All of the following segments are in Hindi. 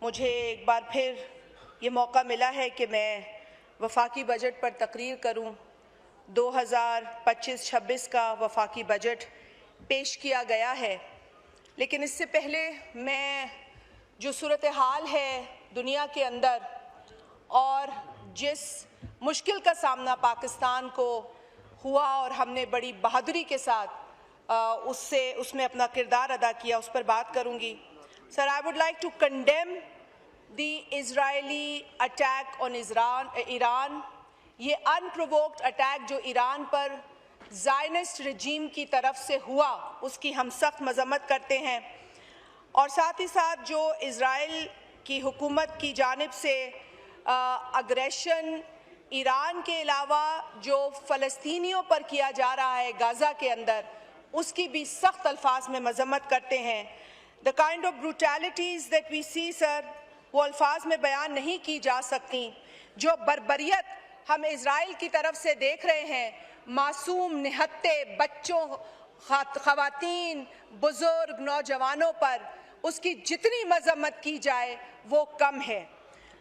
मुझे एक बार फिर ये मौका मिला है कि मैं वफाकी बजट पर तकरीर करूं। 2025-26 का वफाकी बजट पेश किया गया है, लेकिन इससे पहले मैं जो सूरत हाल है दुनिया के अंदर और जिस मुश्किल का सामना पाकिस्तान को हुआ और हमने बड़ी बहादुरी के साथ उसमें अपना किरदार अदा किया, उस पर बात करूंगी। Sir, I would like to condemn the Israeli attack on Iran. ये अनप्रोवोक्ड अटैक जो ईरान पर ज़ायनिस्ट रजीम की तरफ से हुआ, उसकी हम सख्त मजम्मत करते हैं। और साथ ही साथ जो इज़राइल की हुकूमत की जानिब से अग्रेशन ईरान के अलावा जो फ़लस्तीनियों पर किया जा रहा है गाज़ा के अंदर, उसकी भी सख्त अल्फाज में मजम्मत करते हैं। The kind of brutalities that we see sir, वो अल्फाज में बयान नहीं की जा सकती। जो बर्बरियत हम इज़राइल की तरफ से देख रहे हैं, मासूम निहत्ते बच्चों, ख़वातीन, बुज़ुर्ग, नौजवानों पर, उसकी जितनी मजम्मत की जाए वो कम है।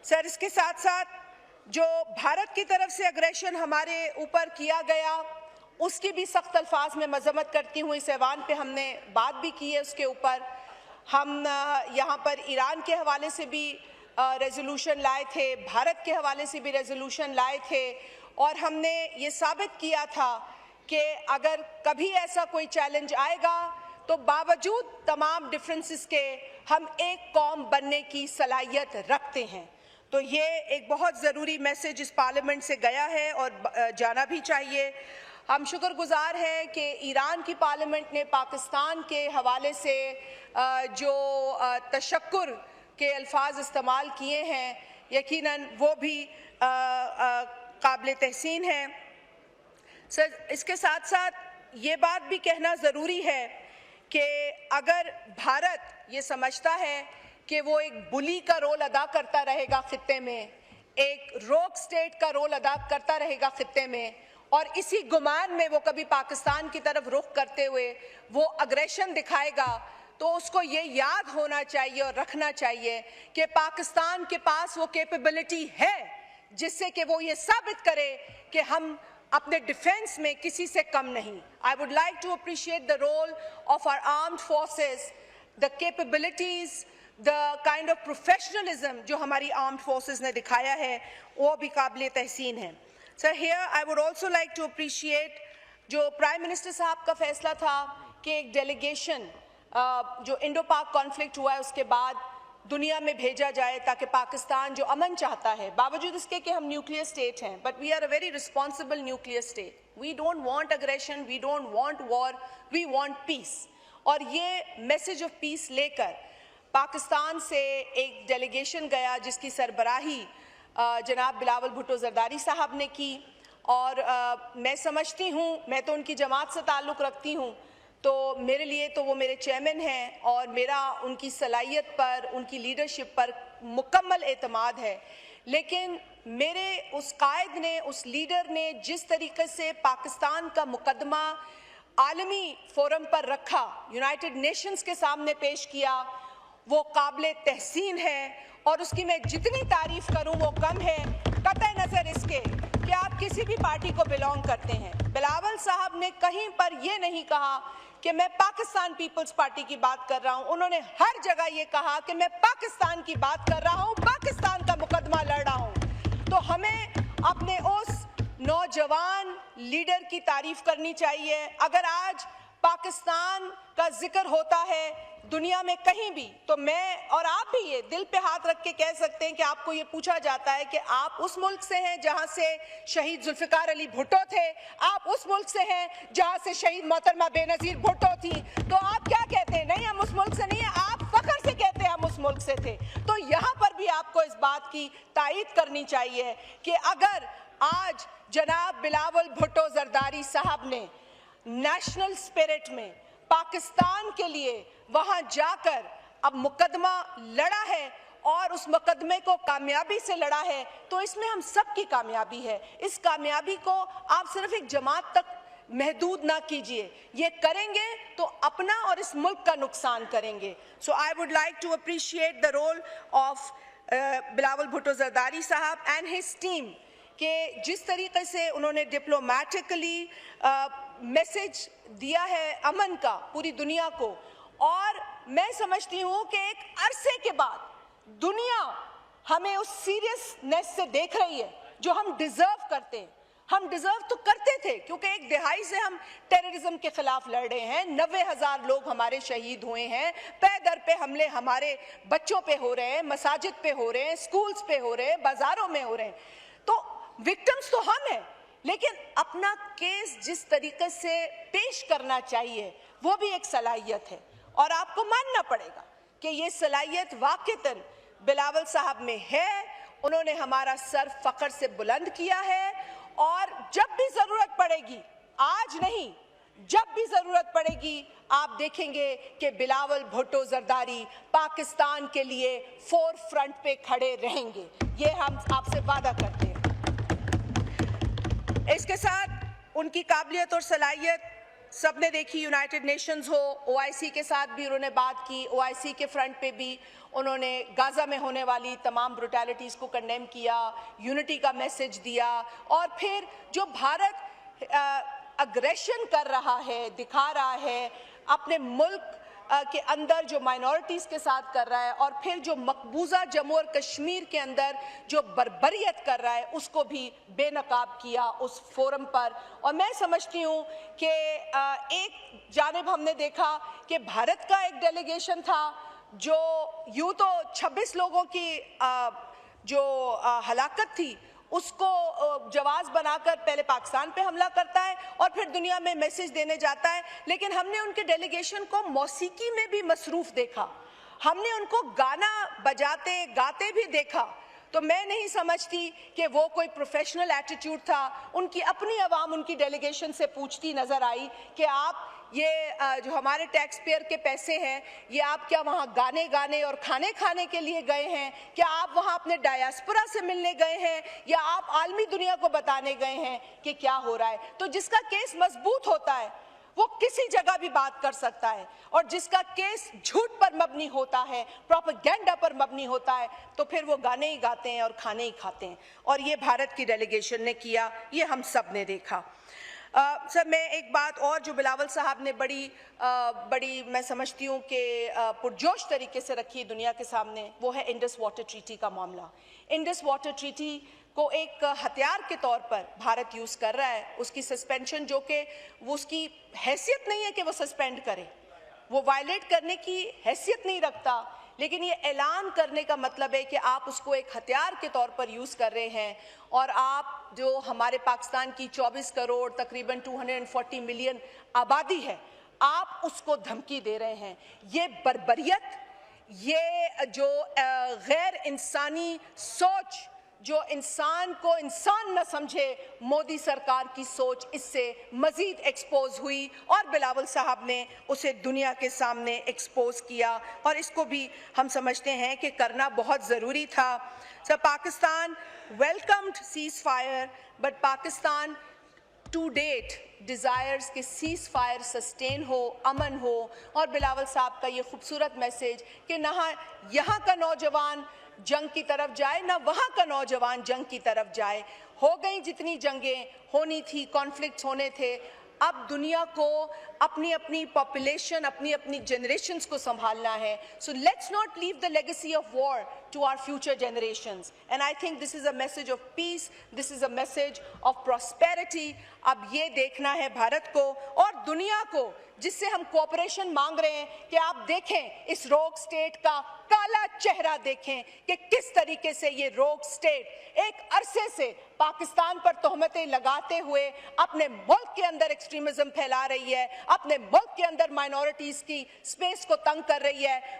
सर, इसके साथ साथ जो भारत की तरफ से अग्रेशन हमारे ऊपर किया गया, उसकी भी सख्त अल्फाज में मजम्मत करती हूँ। इस ऐवान पे हमने बात भी की है उसके ऊपर। हम यहाँ पर ईरान के हवाले से भी रेजोल्यूशन लाए थे, भारत के हवाले से भी रेजोल्यूशन लाए थे, और हमने ये साबित किया था कि अगर कभी ऐसा कोई चैलेंज आएगा तो बावजूद तमाम डिफरेंसेस के हम एक कौम बनने की सलाहियत रखते हैं। तो ये एक बहुत ज़रूरी मैसेज इस पार्लियामेंट से गया है और जाना भी चाहिए। हम शुक्रगुजार हैं कि ईरान की पार्लियामेंट ने पाकिस्तान के हवाले से जो तशक्कुर के अल्फाज इस्तेमाल किए हैं, यकीनन वो भी काबिल तहसीन है। सर, इसके साथ साथ ये बात भी कहना ज़रूरी है कि अगर भारत ये समझता है कि वो एक बुली का रोल अदा करता रहेगा खित्ते में, एक रोक स्टेट का रोल अदा करता रहेगा खित्ते में, और इसी गुमान में वो कभी पाकिस्तान की तरफ रुख करते हुए वो अग्रेशन दिखाएगा, तो उसको ये याद होना चाहिए और रखना चाहिए कि पाकिस्तान के पास वो कैपेबिलिटी है जिससे कि वो ये साबित करे कि हम अपने डिफेंस में किसी से कम नहीं। I would like to appreciate the role of our armed forces, the capabilities, the kind of professionalism जो हमारी आर्म्ड फोर्सेस ने दिखाया है, वो भी काबिल तहसीन है। Sir, here I would also like to appreciate जो प्राइम मिनिस्टर साहब का फैसला था कि एक डेलीगेशन जो इंडो पाक कॉन्फ्लिक्ट हुआ है उसके बाद दुनिया में भेजा जाए, ताकि पाकिस्तान जो अमन चाहता है, बावजूद इसके कि हम न्यूक्लियर स्टेट हैं, but we are a very responsible nuclear state, we don't want aggression, we don't want war, we want peace. और ये मैसेज ऑफ पीस लेकर पाकिस्तान से एक डेलीगेशन गया जिसकी सरबराही जनाब बिलावल भुट्टो जरदारी साहब ने की, और मैं समझती हूँ, मैं तो उनकी जमात से ताल्लुक़ रखती हूँ, तो मेरे लिए तो वो मेरे चेयरमैन हैं और मेरा उनकी सलाहियत पर, उनकी लीडरशिप पर मुकम्मल एतमाद है। लेकिन मेरे उस कायद ने, उस लीडर ने जिस तरीके से पाकिस्तान का मुकदमा आलमी फोरम पर रखा, यूनाइटेड नेशंस के सामने पेश किया, वो काबिल तहसीन है, और उसकी मैं जितनी तारीफ़ करूं वो कम है, कतई नज़र इसके कि आप किसी भी पार्टी को बिलोंग करते हैं। बिलावल साहब ने कहीं पर ये नहीं कहा कि मैं पाकिस्तान पीपल्स पार्टी की बात कर रहा हूं, उन्होंने हर जगह ये कहा कि मैं पाकिस्तान की बात कर रहा हूं, पाकिस्तान का मुकदमा लड़ रहा हूं। तो हमें अपने उस नौजवान लीडर की तारीफ करनी चाहिए। अगर आज पाकिस्तान का जिक्र होता है दुनिया में कहीं भी, तो मैं और आप भी ये दिल पे हाथ रख के कह सकते हैं कि आपको ये पूछा जाता है कि आप उस मुल्क से हैं जहां से शहीद जुल्फ़िकार अली भुट्टो थे, आप उस मुल्क से हैं जहां से शहीद मोहतरमा बेनज़ीर भुट्टो थी, तो आप क्या कहते हैं? नहीं, हम उस मुल्क से नहीं है, आप फख्र से कहते हैं हम उस मुल्क से थे। तो यहाँ पर भी आपको इस बात की तायीद करनी चाहिए कि अगर आज जनाब बिलावल भुट्टो जरदारी साहब ने नेशनल स्पिरिट में पाकिस्तान के लिए वहां जाकर अब मुकदमा लड़ा है और उस मुकदमे को कामयाबी से लड़ा है, तो इसमें हम सब की कामयाबी है। इस कामयाबी को आप सिर्फ एक जमात तक महदूद ना कीजिए। ये करेंगे तो अपना और इस मुल्क का नुकसान करेंगे। So I would like to appreciate the role of Bilawal Bhutto Zardari साहब एंड हिज टीम कि जिस तरीके से उन्होंने डिप्लोमेटिकली मैसेज दिया है अमन का पूरी दुनिया को, और मैं समझती हूँ कि एक अरसे के बाद दुनिया हमें उस सीरियसनेस से देख रही है जो हम डिजर्व करते हैं। हम डिजर्व तो करते थे क्योंकि एक दिहाई से हम टेररिज्म के खिलाफ लड़ रहे हैं। 90,000 लोग हमारे शहीद हुए हैं, पे दर पे हमले हमारे बच्चों पे हो रहे हैं, मसाजिद पे हो रहे हैं, स्कूल्स पे हो रहे हैं, बाजारों में हो रहे हैं। तो विक्टिम्स तो हम हैं, लेकिन अपना केस जिस तरीके से पेश करना चाहिए वो भी एक सलाहियत है, और आपको मानना पड़ेगा कि ये सलाहियत वाकईतन बिलावल साहब में है। उन्होंने हमारा सर फख्र से बुलंद किया है, और जब भी जरूरत पड़ेगी, आज नहीं, जब भी जरूरत पड़ेगी, आप देखेंगे कि बिलावल भुट्टो जरदारी पाकिस्तान के लिए फोर फ्रंट पे खड़े रहेंगे। ये हम आपसे वादा करते हैं। इसके साथ उनकी काबिलियत और सलाहियत सबने देखी। यूनाइटेड नेशंस हो, ओआईसी के साथ भी उन्होंने बात की, ओआईसी के फ्रंट पे भी उन्होंने गाजा में होने वाली तमाम ब्रुटैलिटीज़ को कंडेम किया, यूनिटी का मैसेज दिया, और फिर जो भारत अग्रेशन कर रहा है, दिखा रहा है अपने मुल्क के अंदर जो माइनॉरिटीज़ के साथ कर रहा है, और फिर जो मकबूजा जम्मू और कश्मीर के अंदर जो बर्बरियत कर रहा है उसको भी बेनकाब किया उस फोरम पर। और मैं समझती हूँ कि एक जानिब हमने देखा कि भारत का एक डेलीगेशन था जो यूँ तो 26 लोगों की जो हलाकत थी उसको जवाब बनाकर पहले पाकिस्तान पे हमला करता है और फिर दुनिया में मैसेज देने जाता है, लेकिन हमने उनके डेलीगेशन को मौसीकी में भी मसरूफ देखा, हमने उनको गाना बजाते गाते भी देखा। तो मैं नहीं समझती कि वो कोई प्रोफेशनल एटीट्यूड था। उनकी अपनी आवाम उनकी डेलीगेशन से पूछती नजर आई कि आप ये जो हमारे टैक्स पेयर के पैसे हैं, ये आप क्या वहाँ गाने गाने और खाने खाने के लिए गए हैं? क्या आप वहाँ अपने डायस्पोरा से मिलने गए हैं, या आप आलमी दुनिया को बताने गए हैं कि क्या हो रहा है? तो जिसका केस मजबूत होता है वो किसी जगह भी बात कर सकता है, और जिसका केस झूठ पर मबनी होता है, प्रोपेगेंडा पर मबनी होता है, तो फिर वो गाने ही गाते हैं और खाने ही खाते हैं। और ये भारत की डेलीगेशन ने किया, ये हम सब ने देखा। सर, मैं एक बात और जो बिलावल साहब ने बड़ी मैं समझती हूँ कि पुरजोश तरीके से रखी दुनिया के सामने, वो है इंडस वाटर ट्रीटी का मामला। इंडस वाटर ट्रीटी को एक हथियार के तौर पर भारत यूज़ कर रहा है। उसकी सस्पेंशन, जो कि वो उसकी हैसियत नहीं है कि वो सस्पेंड करे, वो वायलेट करने की हैसियत नहीं रखता, लेकिन ये ऐलान करने का मतलब है कि आप उसको एक हथियार के तौर पर यूज़ कर रहे हैं, और आप जो हमारे पाकिस्तान की 24 करोड़ तकरीबन 240 मिलियन आबादी है, आप उसको धमकी दे रहे हैं। ये बर्बरियत, ये जो गैर इंसानी सोच, जो इंसान को इंसान न समझे, मोदी सरकार की सोच इससे मजीद एक्सपोज हुई, और बिलावल साहब ने उसे दुनिया के सामने एक्सपोज किया, और इसको भी हम समझते हैं कि करना बहुत ज़रूरी था। Sir, Pakistan welcomed ceasefire, but Pakistan to date desires के सीज फायर सस्टेन हो, अमन हो, और बिलावल साहब का ये खूबसूरत मैसेज कि ना यहाँ का नौजवान जंग की तरफ जाए, ना वहाँ का नौजवान जंग की तरफ जाए। हो गई जितनी जंगें होनी थी, कॉन्फ्लिक्ट्स होने थे, अब दुनिया को अपनी अपनी पॉपुलेशन, अपनी अपनी जनरेशन्स को संभालना है। So let's not leave the legacy of war to our future generations, and I think this is a message of peace, this is a message of prosperity। अब ये देखना है भारत को और दुनिया को, जिससे हम कोऑपरेशन मांग रहे हैं, कि आप देखें इस रोग स्टेट का काला चेहरा, देखें कि किस तरीके से ये रोग स्टेट एक अरसे से पाकिस्तान पर तोहमतें लगाते हुए अपने मुल्क के अंदर एक्सट्रीमिज्म फैला रही है, अपने मुल्क के अंदर माइनॉरिटीज की स्पेस को तंग कर रही है।